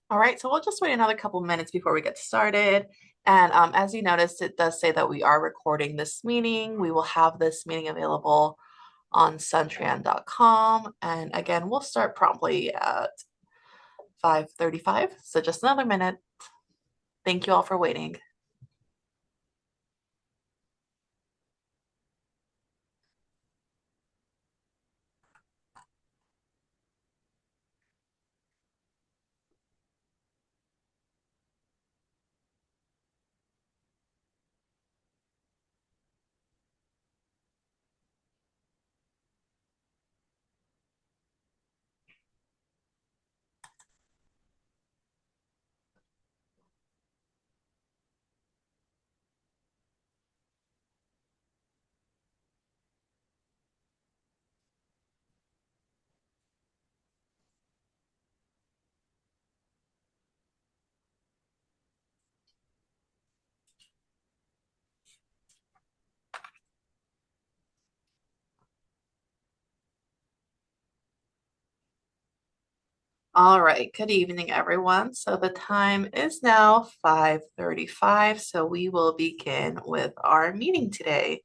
All right, so we'll just wait another couple minutes before we get started. And as you noticed, it does say that we are recording this meeting. We will have this meeting available on suntran.com. And again, we'll start promptly at 5:35. So just another minute. Thank you all for waiting. All right, good evening, everyone. So the time is now 5:35, so we will begin with our meeting today.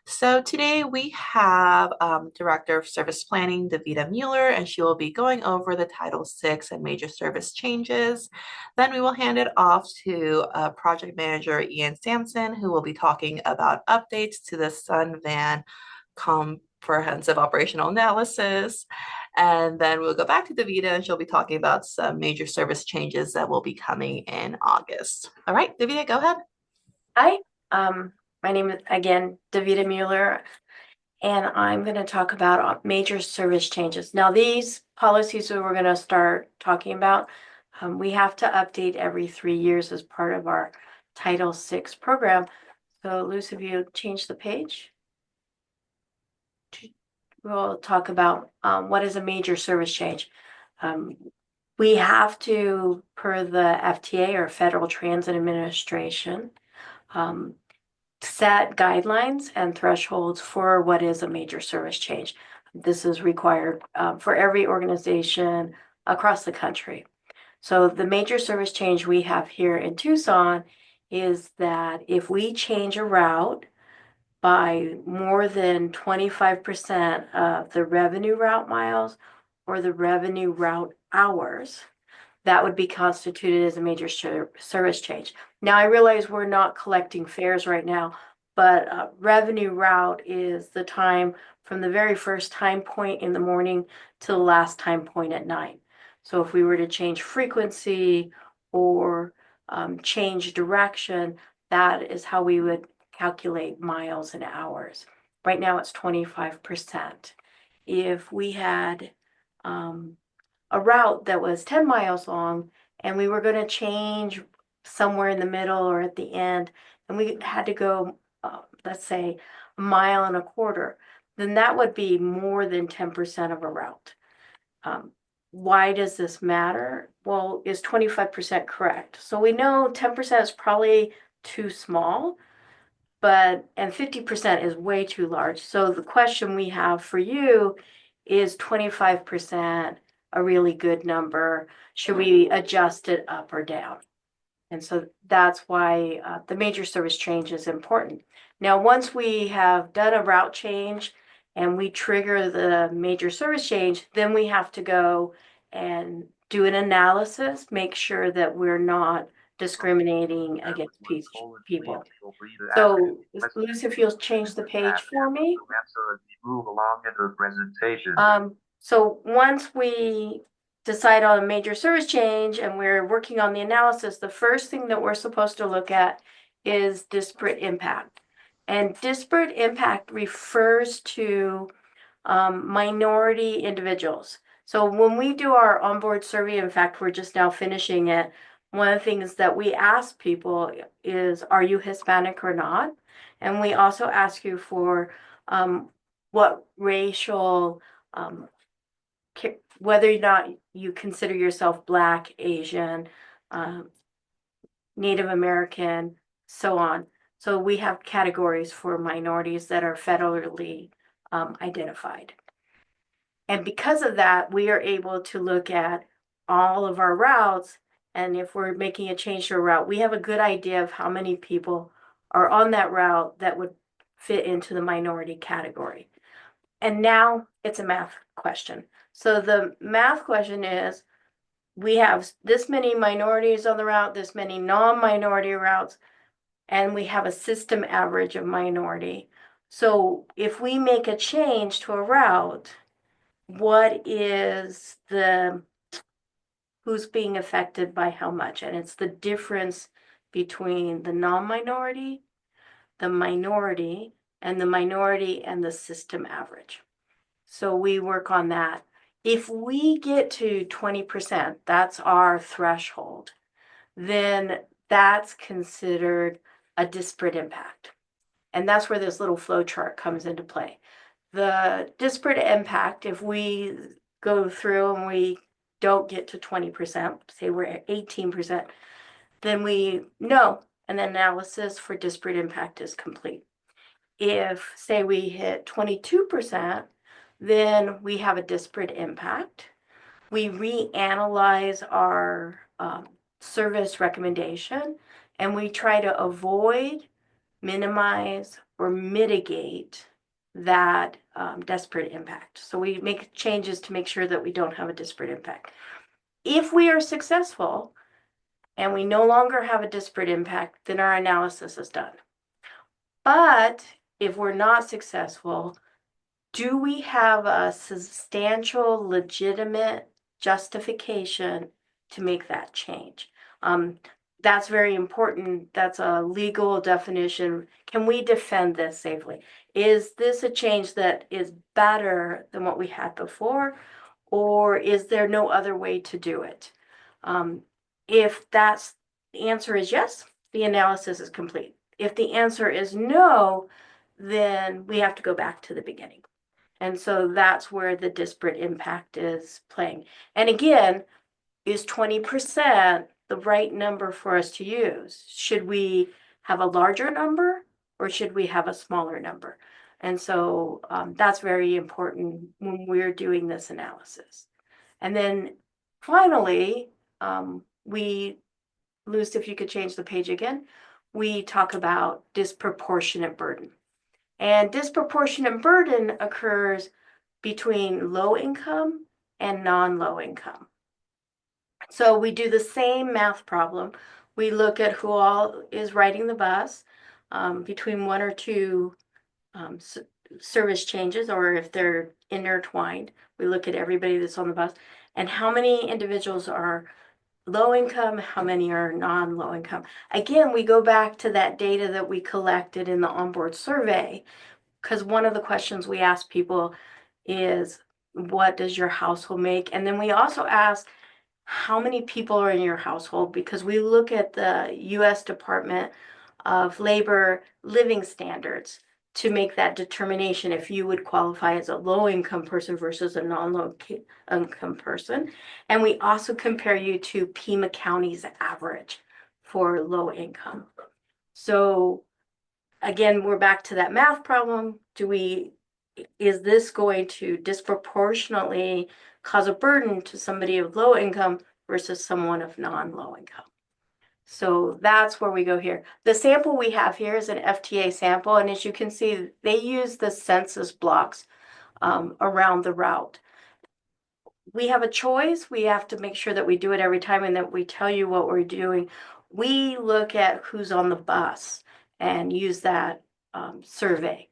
So today we have Director of Service Planning, Davida Mueller, and she will be going over the Title VI and major service changes. Then we will hand it off to Project Manager Ian Sampson, who will be talking about updates to the Sun Van comprehensive operational analysis. And then we'll go back to Davida and she'll be talking about some major service changes that will be coming in August. All right, Davida, go ahead. Hi, my name is again Davida Mueller, and I'm going to talk about major service changes. Now, these policies that we're going to start talking about, we have to update every 3 years as part of our Title VI program. So, Luce, if you change the page, we'll talk about what is a major service change. We have to, per the FTA or Federal Transit Administration, set guidelines and thresholds for what is a major service change. This is required for every organization across the country. So the major service change we have here in Tucson is that if we change a route by more than 25% of the revenue route miles or the revenue route hours, that would be constituted as a major service change. Now, I realize we're not collecting fares right now, but revenue route is the time from the very first time point in the morning to the last time point at night. So if we were to change frequency or change direction, that is how we would calculate miles and hours. Right now, it's 25%. If we had a route that was 10 miles long and we were going to change somewhere in the middle or at the end, and we had to go, let's say, 1.25 miles, then that would be more than 10% of a route. Why does this matter? Well, is 25% correct? So we know 10% is probably too small, and 50% is way too large. So the question we have for you is 25% a really good number? Should we adjust it up or down? And so that's why the major service change is important. Now, once we have done a route change and we trigger the major service change, then we have to go and do an analysis, make sure that we're not discriminating against people. So, Lucy, if you'll change the page for me. Move along in the presentation. So once we decide on a major service change and we're working on the analysis, the first thing that we're supposed to look at is disparate impact. And disparate impact refers to minority individuals. So when we do our onboard survey, in fact, we're just now finishing it. One of the things that we ask people is, are you Hispanic or not? And we also ask you for what racial, whether or not you consider yourself Black, Asian, Native American, so on. So we have categories for minorities that are federally identified. And because of that, we are able to look at all of our routes. And if we're making a change to a route, we have a good idea of how many people are on that route that would fit into the minority category. And now it's a math question. So the math question is, we have this many minorities on the route, this many non-minority routes, and we have a system average of minority. So if we make a change to a route, what is who's being affected by how much? And it's the difference between the non-minority, the minority, and the minority and the system average. So we work on that. If we get to 20%, that's our threshold, then that's considered a disparate impact. And that's where this little flow chart comes into play. The disparate impact, if we go through and we don't get to 20%, say we're at 18%, then we know an analysis for disparate impact is complete. If, say, we hit 22%, then we have a disparate impact. We reanalyze our service recommendation, and we try to avoid, minimize, or mitigate that disparate impact. So we make changes to make sure that we don't have a disparate impact. If we are successful and we no longer have a disparate impact, then our analysis is done. But if we're not successful, do we have a substantial, legitimate justification to make that change? That's very important. That's a legal definition. Can we defend this safely? Is this a change that is better than what we had before, or is there no other way to do it? If that's the answer is yes, the analysis is complete. If the answer is no, then we have to go back to the beginning. And so that's where the disparate impact is playing. And again, is 20% the right number for us to use? Should we have a larger number or should we have a smaller number? And so that's very important when we're doing this analysis. And then finally, Luce, if you could change the page again, we talk about disproportionate burden. And disproportionate burden occurs between low income and non-low income. So we do the same math problem. We look at who all is riding the bus, between one or two service changes, or if they're intertwined. We look at everybody that's on the bus and how many individuals are low income, how many are non-low income. Again, we go back to that data that we collected in the onboard survey, because one of the questions we ask people is, what does your household make? And then we also ask, how many people are in your household? Because we look at the U.S. Department of Labor living standards to make that determination if you would qualify as a low-income person versus a non-low-income person. And we also compare you to Pima County's average for low income. So again, we're back to that math problem. Is this going to disproportionately cause a burden to somebody of low income versus someone of non-low income? So that's where we go here. The sample we have here is an FTA sample, and as you can see, they use the census blocks around the route. We have a choice. We have to make sure that we do it every time and that we tell you what we're doing. We look at who's on the bus and use that survey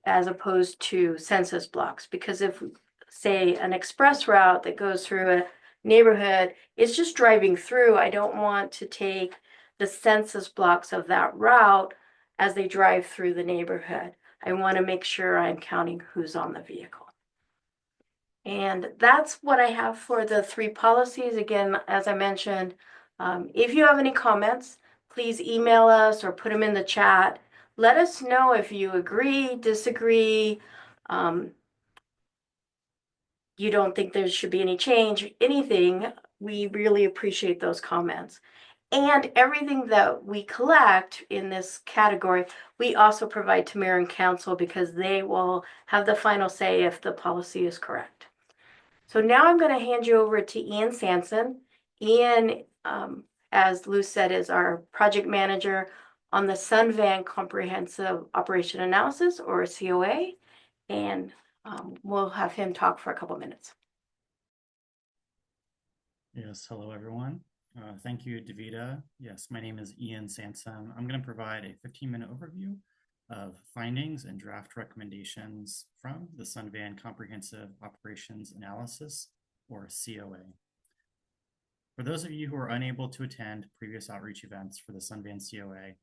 as opposed to census blocks. Because if, say, an express route that goes through a neighborhood is just driving through, I don't want to take the census blocks of that route as they drive through the neighborhood. I want to make sure I'm counting who's on the vehicle. And that's what I have for the 3 policies. Again, as I mentioned, if you have any comments, please email us or put them in the chat. Let us know if you agree, disagree, you don't think there should be any change, anything. We really appreciate those comments. And everything that we collect in this category, we also provide to mayor and council because they will have the final say if the policy is correct. So now I'm going to hand you over to Ian Sanson. Ian, as Lou said, is our project manager on the Sunvan Comprehensive Operation Analysis, or COA, and we'll have him talk for a couple minutes. Yes, hello everyone. Thank you, Davida. Yes, my name is Ian Sansom. I'm going to provide a 15-minute overview of findings and draft recommendations from the Sunvan Comprehensive Operations Analysis, or COA. For those of you who are unable to attend previous outreach events for the Sunvan COA,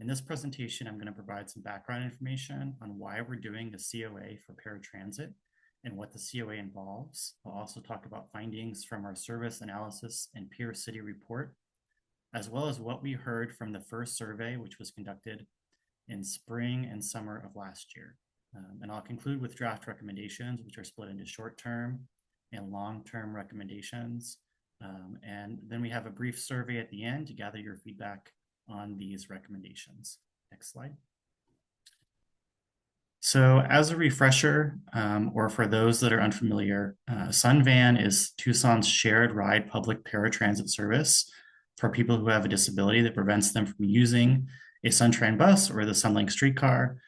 in this presentation, I'm going to provide some background information on why we're doing a COA for paratransit and what the COA involves. I'll also talk about findings from our service analysis and peer city report, as well as what we heard from the first survey, which was conducted in spring and summer of last year. And I'll conclude with draft recommendations, which are split into short-term and long-term recommendations. And then we have a brief survey at the end to gather your feedback on these recommendations. Next slide. So as a refresher, or for those that are unfamiliar, Sunvan is Tucson's shared ride public paratransit service for people who have a disability that prevents them from using a SunTran bus or the Sunlink streetcar.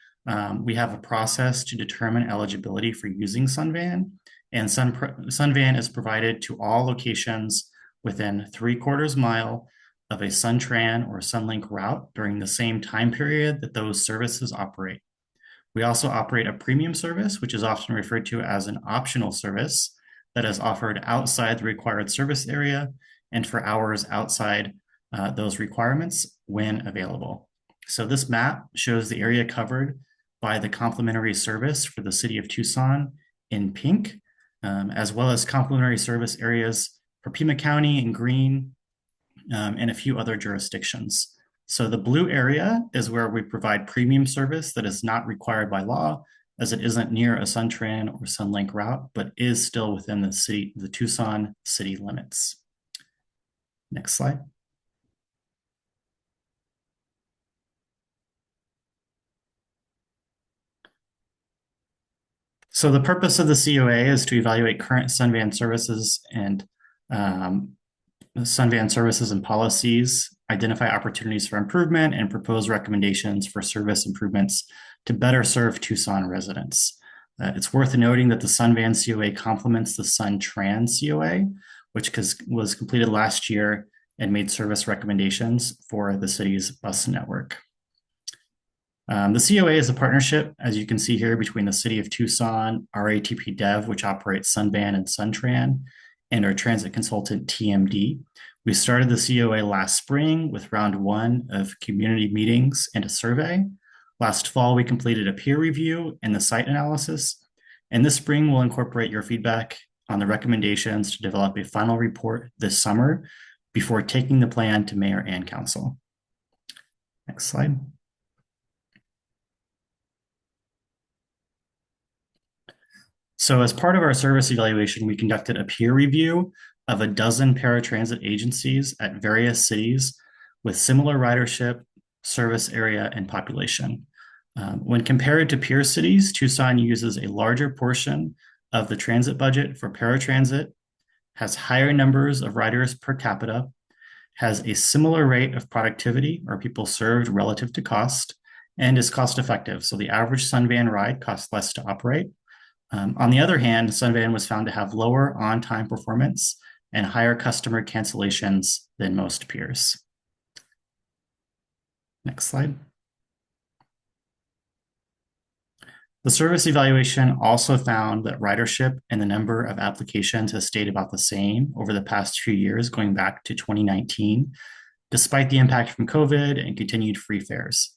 We have a process to determine eligibility for using Sunvan, and Sunvan is provided to all locations within 3/4 mile of a SunTran or Sunlink route during the same time period that those services operate. We also operate a premium service, which is often referred to as an optional service that is offered outside the required service area and for hours outside those requirements when available. So this map shows the area covered by the complimentary service for the city of Tucson in pink, as well as complimentary service areas for Pima County in green, and a few other jurisdictions. So the blue area is where we provide premium service that is not required by law, as it isn't near a SunTran or Sunlink route, but is still within the Tucson city limits. Next slide. So the purpose of the COA is to evaluate current Sunvan services and Sunvan services and policies, identify opportunities for improvement, and propose recommendations for service improvements to better serve Tucson residents. It's worth noting that the Sunvan COA complements the SunTran COA, which was completed last year and made service recommendations for the city's bus network. The COA is a partnership, as you can see here, between the city of Tucson, RATP Dev, which operates Sunvan and SunTran, and our transit consultant, TMD. We started the COA last spring with round 1 of community meetings and a survey. Last fall, we completed a peer review and the site analysis. And this spring, we'll incorporate your feedback on the recommendations to develop a final report this summer before taking the plan to mayor and council. Next slide. So as part of our service evaluation, we conducted a peer review of a dozen paratransit agencies at various cities with similar ridership, service area, and population. When compared to peer cities, Tucson uses a larger portion of the transit budget for paratransit, has higher numbers of riders per capita, has a similar rate of productivity or people served relative to cost, and is cost effective. So the average Sunvan ride costs less to operate. On the other hand, Sunvan was found to have lower on-time performance and higher customer cancellations than most peers. Next slide. The service evaluation also found that ridership and the number of applications has stayed about the same over the past few years, going back to 2019, despite the impact from COVID and continued free fares.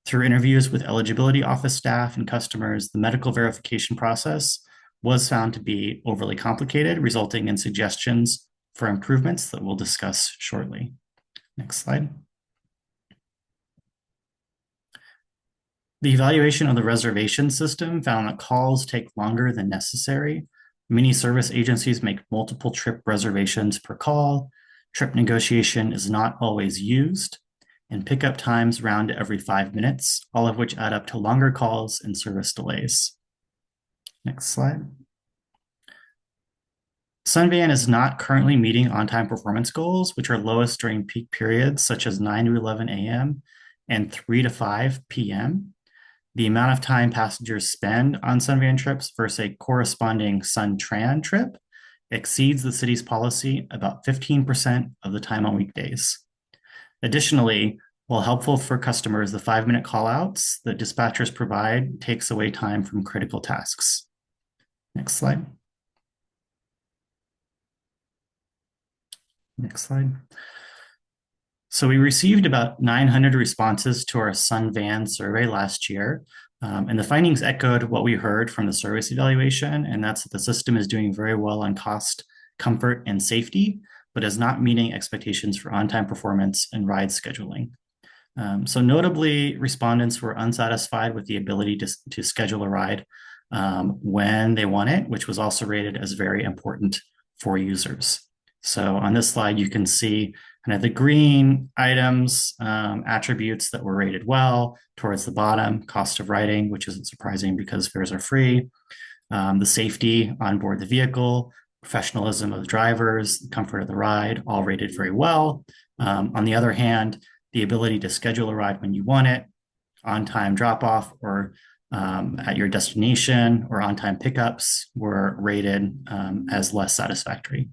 Through interviews with eligibility office staff and customers, the medical verification process was found to be overly complicated, resulting in suggestions for improvements that we'll discuss shortly. Next slide. The evaluation of the reservation system found that calls take longer than necessary. Many service agencies make multiple trip reservations per call. Trip negotiation is not always used, and pickup times round to every 5 minutes, all of which add up to longer calls and service delays. Next slide. Sunvan is not currently meeting on-time performance goals, which are lowest during peak periods such as 9 to 11 a.m. and 3 to 5 p.m. The amount of time passengers spend on Sunvan trips versus a corresponding Tran trip exceeds the city's policy about 15% of the time on weekdays. Additionally, while helpful for customers, the 5-minute callouts that dispatchers provide takes away time from critical tasks. Next slide. Next slide. So we received about 900 responses to our Sunvan survey last year, and the findings echoed what we heard from the service evaluation, and that's that the system is doing very well on cost, comfort, and safety, but is not meeting expectations for on-time performance and ride scheduling. So notably, respondents were unsatisfied with the ability to schedule a ride when they want it, which was also rated as very important for users. So on this slide, you can see kind of the green items, attributes that were rated well towards the bottom, cost of riding, which isn't surprising because fares are free, the safety on board the vehicle, professionalism of the drivers, the comfort of the ride, all rated very well. On the other hand, the ability to schedule a ride when you want it, on-time drop-off or at your destination or on-time pickups were rated as less satisfactory.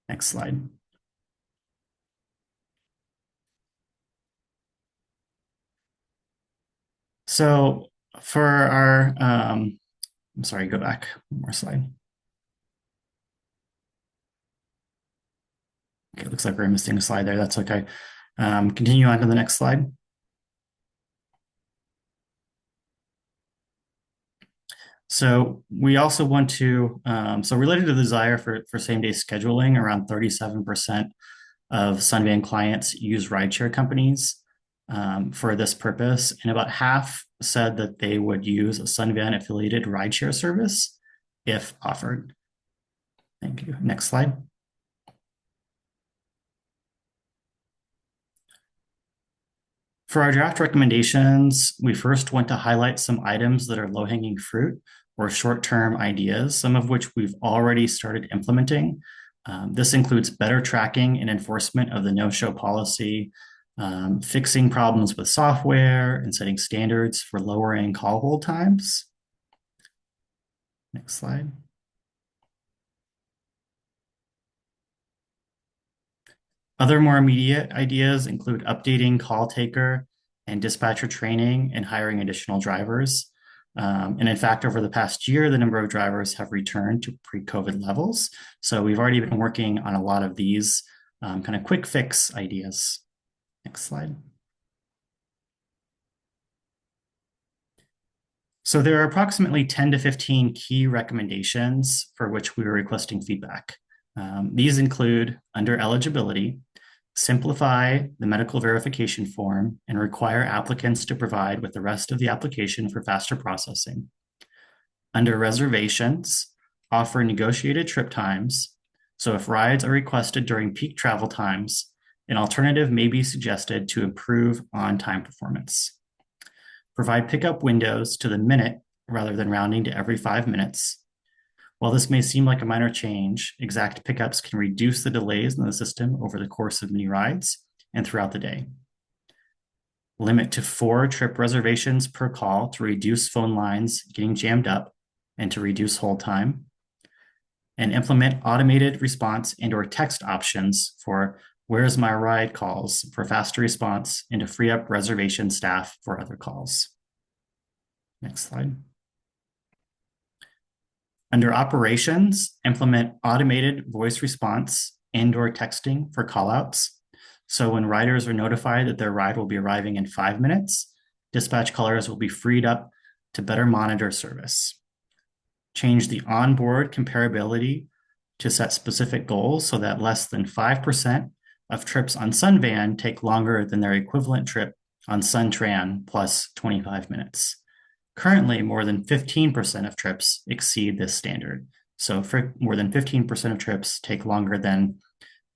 Next slide. So for our, I'm sorry, go back one more slide. Okay, it looks like we're missing a slide there. That's okay. Continue on to the next slide. So we also want to, so related to the desire for same-day scheduling, around 37% of Sunvan clients use rideshare companies for this purpose, and about half said that they would use a Sunvan affiliated rideshare service if offered. Thank you. Next slide. For our draft recommendations, we first want to highlight some items that are low-hanging fruit or short-term ideas, some of which we've already started implementing. This includes better tracking and enforcement of the no-show policy, fixing problems with software, and setting standards for lowering call hold times. Next slide. Other more immediate ideas include updating call taker and dispatcher training and hiring additional drivers. And in fact, over the past year, the number of drivers have returned to pre-COVID levels. So we've already been working on a lot of these kind of quick fix ideas. Next slide. So there are approximately 10 to 15 key recommendations for which we are requesting feedback. These include, under eligibility, simplify the medical verification form and require applicants to provide with the rest of the application for faster processing. Under reservations, offer negotiated trip times. So if rides are requested during peak travel times, an alternative may be suggested to improve on-time performance. Provide pickup windows to the minute rather than rounding to every 5 minutes. While this may seem like a minor change, exact pickups can reduce the delays in the system over the course of many rides and throughout the day. Limit to 4 trip reservations per call to reduce phone lines getting jammed up and to reduce hold time. And implement automated response and/or text options for "where's my ride" calls for faster response and to free up reservation staff for other calls. Next slide. Under operations, implement automated voice response and/or texting for callouts. So when riders are notified that their ride will be arriving in 5 minutes, dispatch callers will be freed up to better monitor service. change the onboard comparability to set specific goals so that less than 5% of trips on Sunvan take longer than their equivalent trip on Tran plus 25 minutes. Currently, more than 15% of trips exceed this standard. So for more than 15% of trips take longer than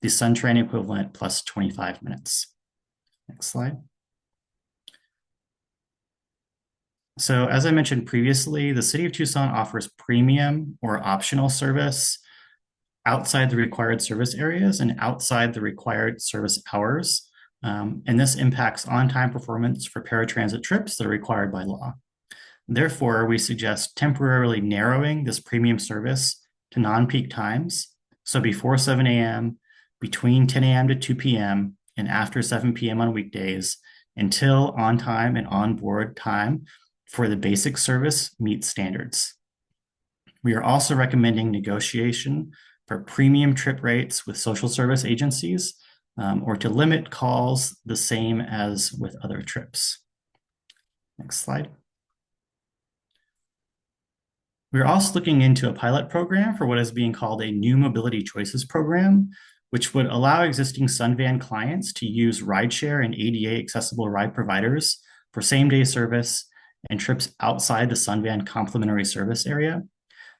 the Tran equivalent plus 25 minutes. Next slide. So as I mentioned previously, the City of Tucson offers premium or optional service outside the required service areas and outside the required service hours. And this impacts on-time performance for paratransit trips that are required by law. Therefore, we suggest temporarily narrowing this premium service to non-peak times. So before 7 a.m., between 10 a.m. to 2 p.m., and after 7 p.m. on weekdays until on-time and on-board time for the basic service meets standards. We are also recommending negotiation for premium trip rates with social service agencies or to limit calls the same as with other trips. Next slide. We're also looking into a pilot program for what is being called a new mobility choices program, which would allow existing Sunvan clients to use rideshare and ADA accessible ride providers for same-day service and trips outside the Sunvan complimentary service area.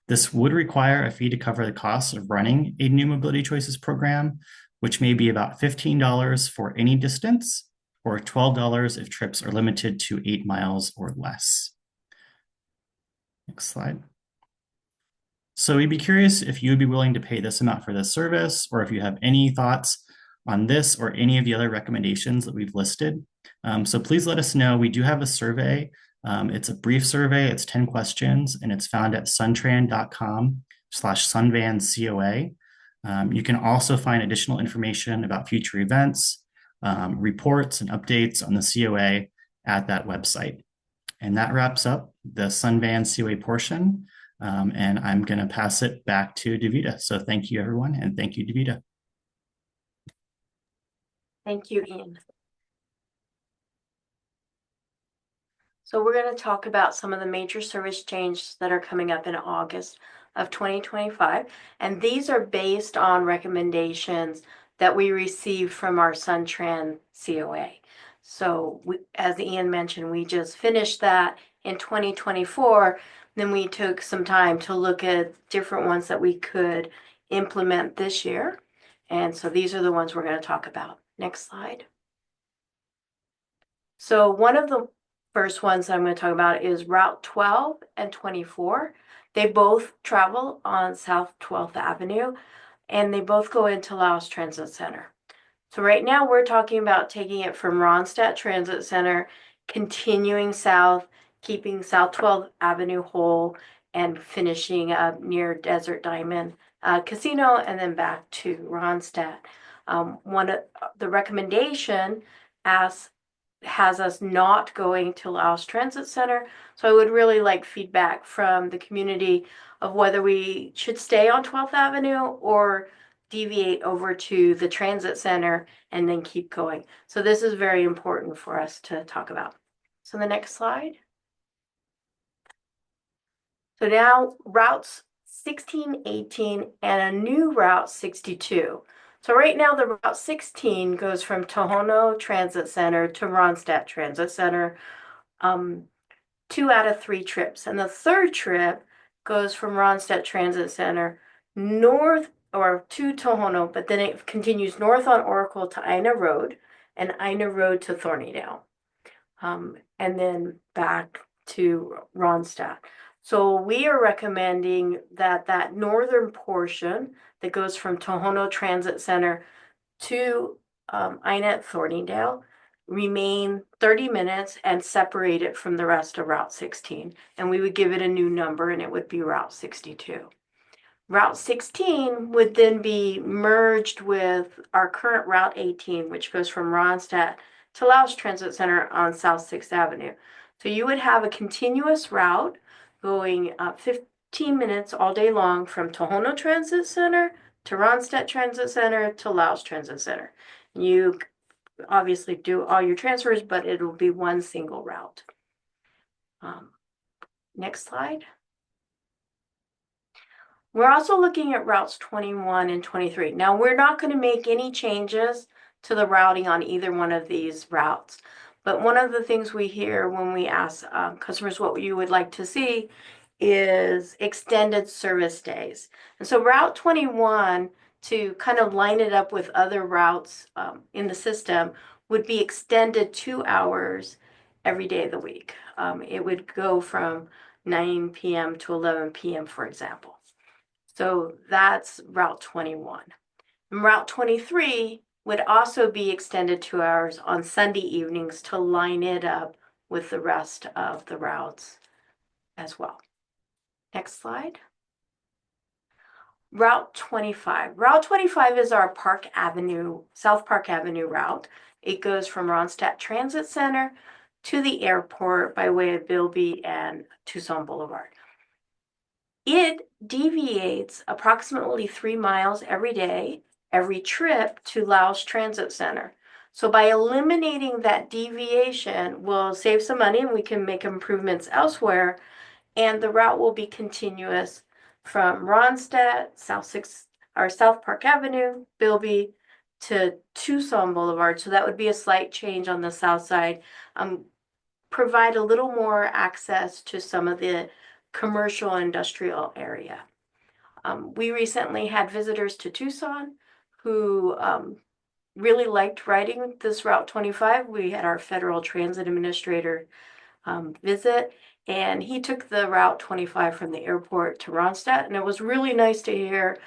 This would require a fee to cover the costs of running a new mobility choices program, which may be about $15 for any distance or $12 if trips are limited to 8 miles or less. Next slide. So we'd be curious if you would be willing to pay this amount for this service, or if you have any thoughts on this or any of the other recommendations that we've listed. So please let us know. We do have a survey. It's a brief survey. It's 10 questions, and it's found at suntran.com/sunvancoa. You can also find additional information about future events, reports, and updates on the COA at that website. And that wraps up the Sunvan COA portion. And I'm going to pass it back to Davida. So thank you, everyone. And thank you, Davida. Thank you, Ian. So we're going to talk about some of the major service changes that are coming up in August of 2025. And these are based on recommendations that we received from our Suntran COA. So as Ian mentioned, we just finished that in 2024. Then we took some time to look at different ones that we could implement this year. And so these are the ones we're going to talk about. Next slide. So one of the first ones I'm going to talk about is Route 12 and 24. They both travel on South 12th Avenue, and they both go into Laos Transit Center. So right now we're talking about taking it from Ronstadt Transit Center, continuing south, keeping South 12th Avenue whole, and finishing up near Desert Diamond Casino, and then back to Ronstadt. One of the recommendation has us not going to Laos Transit Center. So I would really like feedback from the community of whether we should stay on 12th Avenue or deviate over to the transit center and then keep going. So this is very important for us to talk about. So the next slide. So now routes 16, 18, and a new route 62. So right now the route 16 goes from Tohono Transit Center to Ronstadt Transit Center, 2 out of 3 trips. And the third trip goes from Ronstadt Transit Center north or to Tohono, but then it continues north on Oracle to Ina Road and Ina Road to Thornydale, and then back to Ronstadt. So we are recommending that northern portion that goes from Tohono Transit Center to Ina at Thornydale remain 30 minutes and separate it from the rest of Route 16. And we would give it a new number, and it would be Route 62. Route 16 would then be merged with our current Route 18, which goes from Ronstadt to Laos Transit Center on South 6th Avenue. So you would have a continuous route going 15 minutes all day long from Tohono Transit Center to Ronstadt Transit Center to Laos Transit Center. You obviously do all your transfers, but it will be one single route. Next slide. We're also looking at routes 21 and 23. Now, we're not going to make any changes to the routing on either one of these routes. But one of the things we hear when we ask customers what you would like to see is extended service days. And so Route 21, to kind of line it up with other routes in the system, would be extended 2 hours every day of the week. It would go from 9 p.m. to 11 p.m., for example. So that's Route 21. And Route 23 would also be extended 2 hours on Sunday evenings to line it up with the rest of the routes as well. Next slide. Route 25. Route 25 is our South Park Avenue route. It goes from Ronstadt Transit Center to the airport by way of Bilby and Tucson Boulevard. It deviates approximately 3 miles every day, every trip to Laos Transit Center. So by eliminating that deviation, we'll save some money and we can make improvements elsewhere. And the route will be continuous from Ronstadt, South Park Avenue, Bilby, to Tucson Boulevard. So that would be a slight change on the south side. Provide a little more access to some of the commercial industrial area. We recently had visitors to Tucson who really liked riding this Route 25. We had our Federal Transit Administrator visit, and he took the Route 25 from the airport to Ronstadt, and it was really nice to hear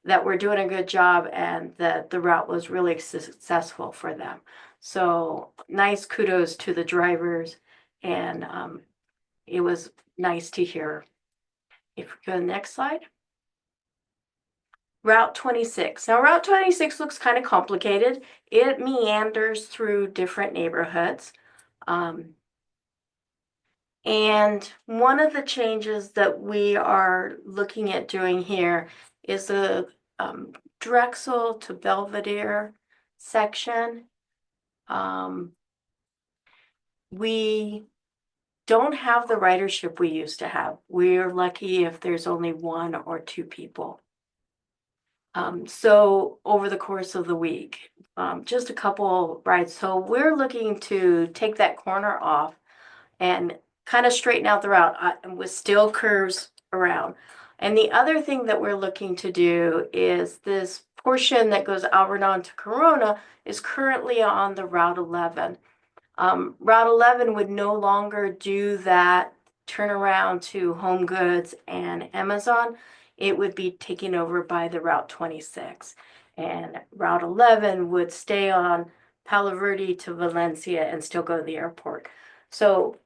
that we're doing a good job and that the route was really successful for them. So nice kudos to the drivers, and it was nice to hear. If we go to the next slide. Route 26. Now, Route 26 looks kind of complicated. It meanders through different neighborhoods. And one of the changes that we are looking at doing here is the Drexel to Belvedere section. We don't have the ridership we used to have. We're lucky if there's only 1 or 2 people. So over the course of the week, just a couple rides. So we're looking to take that corner off and kind of straighten out the route with still curves around. And the other thing that we're looking to do is this portion that goes Alvernon to Corona is currently on the Route 11. Route 11 would no longer do that turnaround to Home Goods and Amazon. It would be taken over by the Route 26. And Route 11 would stay on Palo Verde to Valencia and still go to the airport. So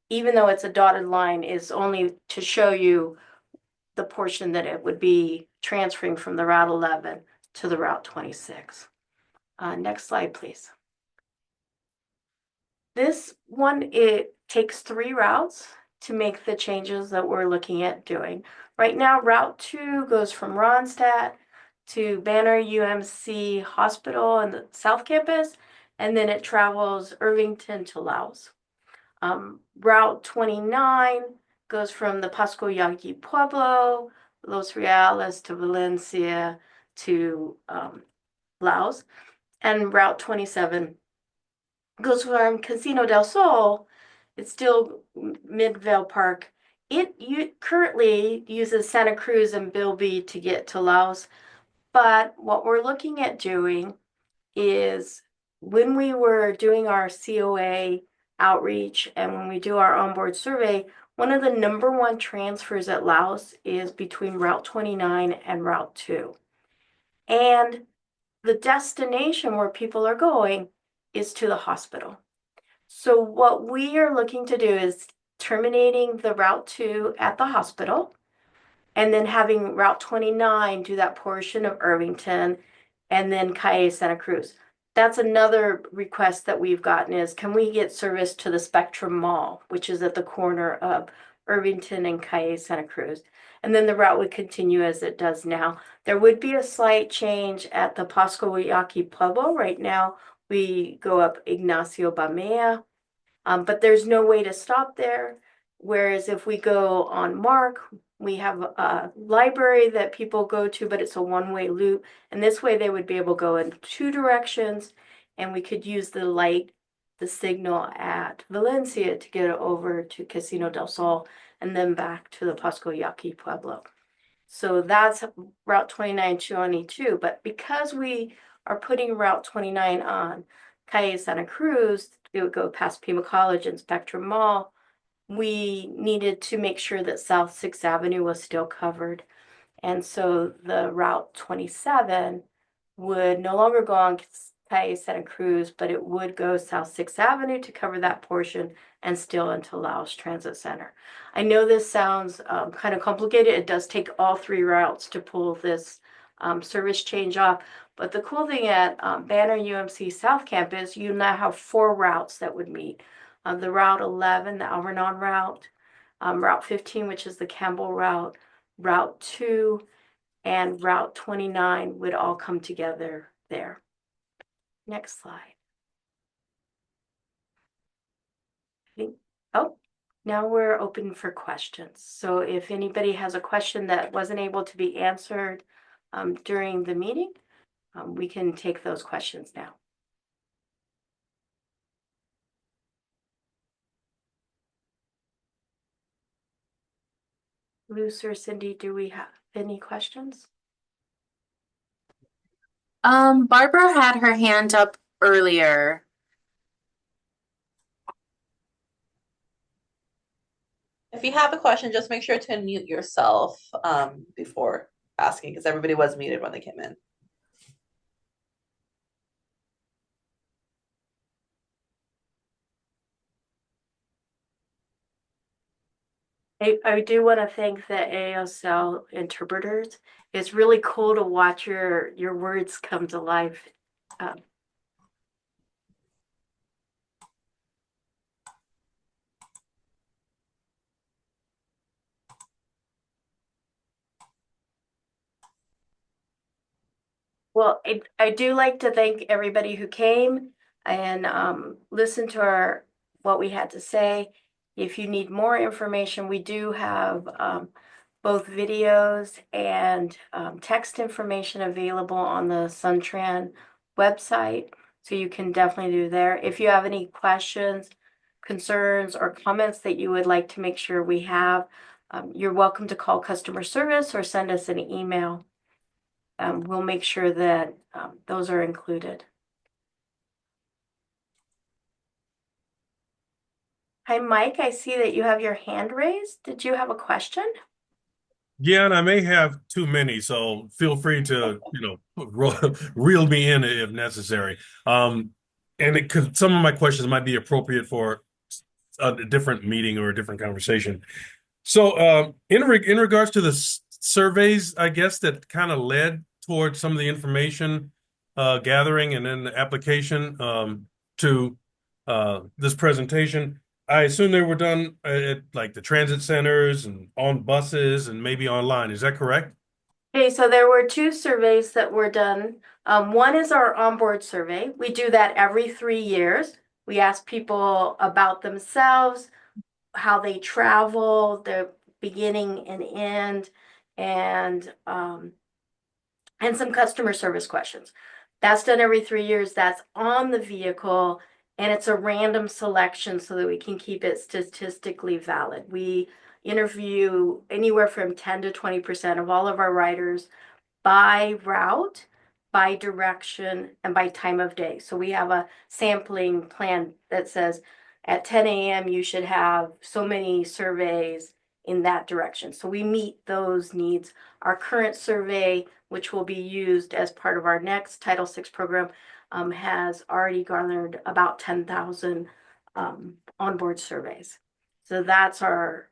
even though it's a dotted line, is only to show you the portion that it would be transferring from the Route 11 to the Route 26. Next slide, please. This one, it takes 3 routes to make the changes that we're looking at doing. Right now, Route 2 goes from Ronstadt to Banner UMC Hospital and the South Campus, and then it travels Irvington to Laos. Route 29 goes from the Pasco Yaqui Pueblo, Los Reales to Valencia to Laos, and Route 27 goes from Casino del Sol. It's still Midvale Park. It currently uses Santa Cruz and Bilby to get to Laos, but what we're looking at doing is when we were doing our COA outreach and when we do our onboard survey, one of the #1 transfers at Laos is between Route 29 and Route 2. And the destination where people are going is to the hospital. So what we are looking to do is terminating the Route 2 at the hospital and then having Route 29 do that portion of Irvington and then Calle Santa Cruz. That's another request that we've gotten is, can we get service to the Spectrum Mall, which is at the corner of Irvington and Calle Santa Cruz? And then the route would continue as it does now. There would be a slight change at the Pasco Yaqui Pueblo. Right now, we go up Ignacio Bamea, but there's no way to stop there. Whereas if we go on Mark, We have a library that people go to, but it's a one-way loop. And this way they would be able to go in two directions, and we could use the signal at Valencia to get over to Casino del Sol and then back to the Pasco Yaqui Pueblo. So that's Route 29 292. But because we are putting Route 29 on Calle Santa Cruz, it would go past Pima College and Spectrum Mall, we needed to make sure that South 6th Avenue was still covered. And so the Route 27 would no longer go on Calle Santa Cruz, but it would go South 6th Avenue to cover that portion and still into Laos Transit Center. I know this sounds kind of complicated. It does take all three routes to pull this service change off. But the cool thing at Banner UMC South Campus, you now have 4 routes that would meet. The Route 11, the Alvernon route, Route 15, which is the Campbell route, Route 2, and Route 29 would all come together there. Next slide. Oh, now we're open for questions. So if anybody has a question that wasn't able to be answered during the meeting, we can take those questions now. Luce or Cindy, do we have any questions? Barbara had her hand up earlier. If you have a question, just make sure to unmute yourself before asking, because everybody was muted when they came in. I do want to thank the ASL interpreters. It's really cool to watch your words come to life. Well, I do like to thank everybody who came and listened to what we had to say. If you need more information, we do have both videos and text information available on the Suntran website. So you can definitely do there. If you have any questions, concerns, or comments that you would like to make sure we have, you're welcome to call customer service or send us an email. We'll make sure that those are included. Hi, Mike. I see that you have your hand raised. Did you have a question? Yeah, and I may have too many, so feel free to, reel me in if necessary. And it could, some of my questions might be appropriate for a different meeting or a different conversation. So, in regards to the surveys, I guess that kind of led towards some of the information gathering and then the application to this presentation. I assume they were done at like the transit centers and on buses and maybe online. Is that correct? Okay, so there were 2 surveys that were done. One is our onboard survey. We do that every 3 years. We ask people about themselves, how they travel, their beginning and end, and some customer service questions. That's done every 3 years. That's on the vehicle, and it's a random selection so that we can keep it statistically valid. We interview anywhere from 10 to 20% of all of our riders by route, by direction, and by time of day. So we have a sampling plan that says at 10 a.m. you should have so many surveys in that direction. So we meet those needs. Our current survey, which will be used as part of our next Title VI program, has already garnered about 10,000 onboard surveys. So that's our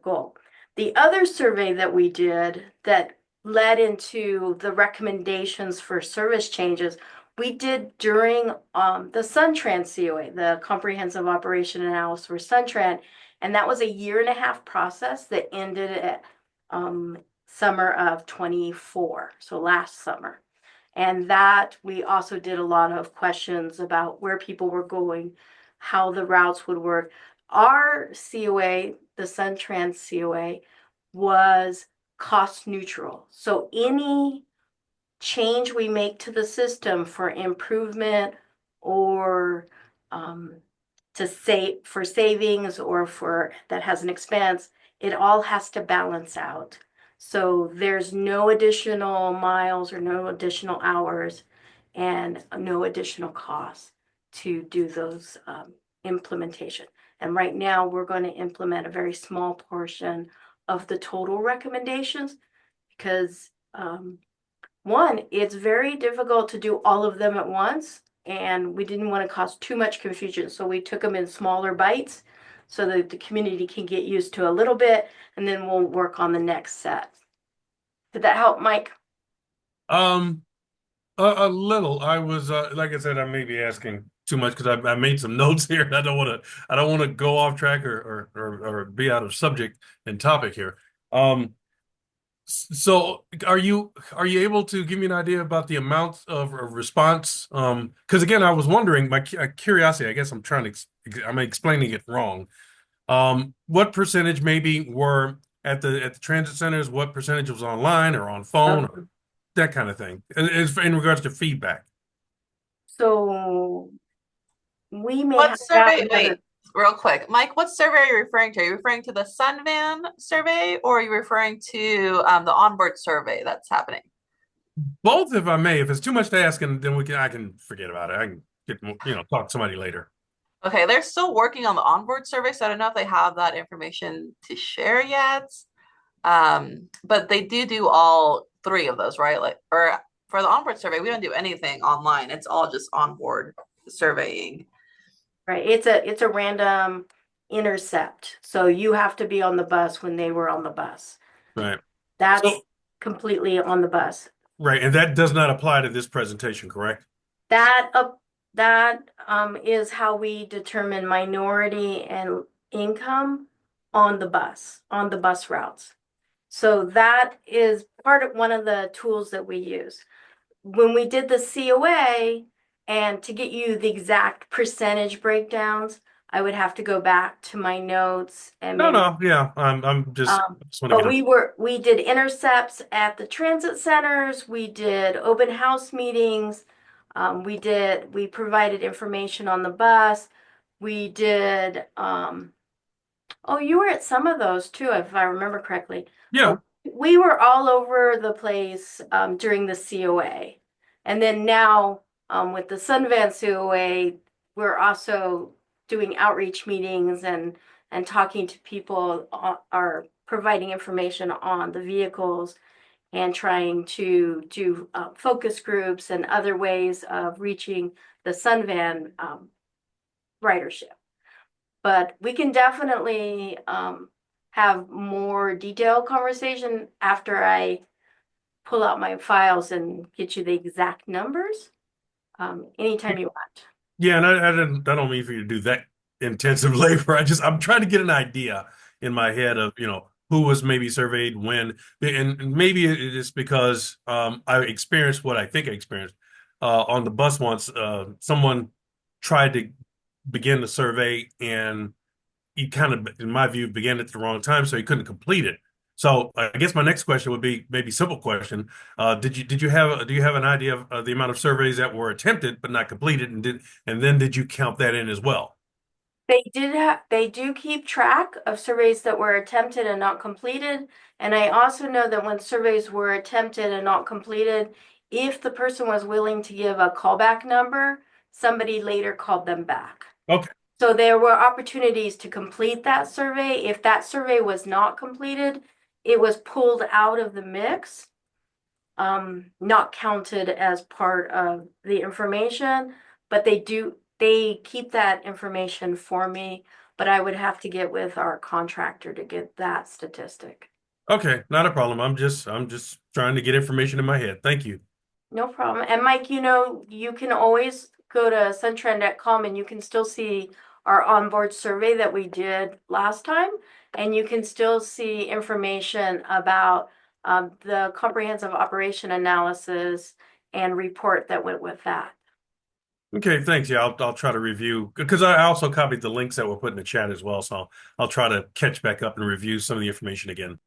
goal. The other survey that we did that led into the recommendations for service changes, we did during the Suntran COA, the Comprehensive Operation Analysis for Suntran, and that was a 1.5-year process that ended at summer of 24, so last summer. And that we also did a lot of questions about where people were going, how the routes would work. Our COA, the Suntran COA, was cost neutral. So any change we make to the system for improvement or for savings or for that has an expense, it all has to balance out. So there's no additional miles or no additional hours and no additional costs to do those implementation. And right now we're going to implement a very small portion of the total recommendations because one, it's very difficult to do all of them at once, and we didn't want to cause too much confusion. So we took them in smaller bites so that the community can get used to a little bit, and then we'll work on the next set. Did that help, Mike? Um, a little. I was like I said, I may be asking too much because I made some notes here, and I don't want to go off track or be out of subject and topic here. So are you able to give me an idea about the amount of response? Because again, I was wondering, my curiosity, I guess I'm explaining it wrong. What percentage maybe were at the transit centers? What percentage was online or on phone or that kind of thing? In regards to feedback. So we may What have that survey? Wait, real quick. Mike, what survey are you referring to? Are you referring to the Sunvan survey or are you referring to the onboard survey that's happening? Both, if I may. If it's too much to ask, and then I can forget about it. I can talk to somebody later. Okay, they're still working on the onboard survey, so I don't know if they have that information to share yet. But they do all three of those, right? Like, or for the onboard survey, we don't do anything online. It's all just onboard surveying. right. It's a random intercept. So you have to be on the bus when they were on the bus. Right. That's So, completely on the bus. right, and that does not apply to this presentation, correct? That is how we determine minority and income on the bus routes. So that is part of one of the tools that we use. When we did the COA, and to get you the exact percentage breakdowns, I would have to go back to my notes and No, maybe no, yeah, I'm just want to but get we did intercepts at the transit centers, we did open house meetings, we provided information on the bus, we did oh, you were at some of those too, if I remember correctly. yeah. We were all over the place during the COA. And then now with the Sunvan COA, we're also doing outreach meetings and talking to people, are providing information on the vehicles and trying to do focus groups and other ways of reaching the Sunvan ridership. But we can definitely have more detailed conversation after I pull out my files and get you the exact numbers anytime you want. Yeah, and I don't mean for you to do that intensive labor. I'm trying to get an idea in my head of, who was maybe surveyed when, and maybe it is because I experienced what I think I experienced on the bus once. Someone tried to begin the survey, and he kind of, in my view, began at the wrong time, so he couldn't complete it. So I guess my next question would be maybe simple question. Do you have an idea of the amount of surveys that were attempted but not completed, and then did you count that in as well? They do keep track of surveys that were attempted and not completed. And I also know that when surveys were attempted and not completed, if the person was willing to give a callback number, somebody later called them back. Okay. So there were opportunities to complete that survey. If that survey was not completed, it was pulled out of the mix, not counted as part of the information, but they keep that information for me, but I would have to get with our contractor to get that statistic. Okay, not a problem. I'm just trying to get information in my head. Thank you. No problem. And Mike, you can always go to suntran.com and you can still see our onboard survey that we did last time. And you can still see information about the comprehensive operation analysis and report that went with that. Okay, thanks. Yeah, I'll try to review because I also copied the links that were put in the chat as well. So I'll try to catch back up and review some of the information again.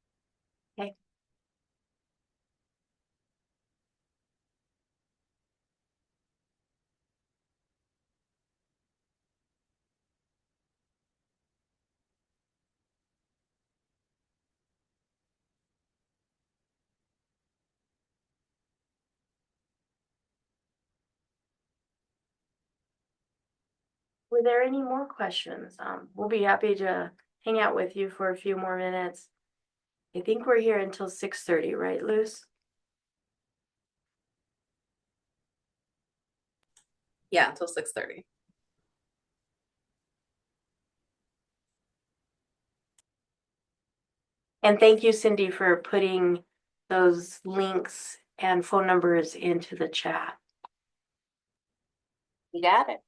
Were there any more questions? We'll be happy to hang out with you for a few more minutes. I think we're here until 6:30, right, Luz? Yeah, until 6:30. And thank you, Cindy, for putting those links and phone numbers into the chat. You got it.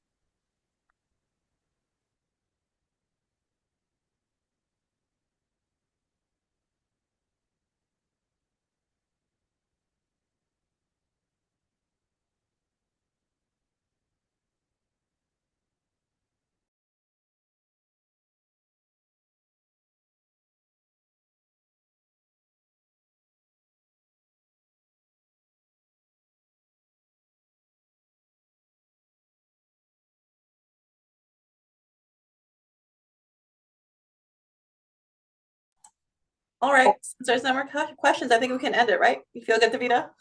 All right, since there's no more questions, I think we can end it, right? You feel good, Davida?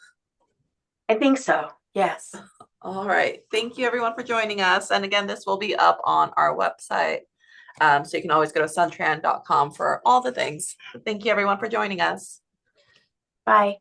I think so, yes. All right, thank you everyone for joining us. And again, this will be up on our website. So you can always go to suntran.com for all the things. Thank you everyone for joining us. Bye.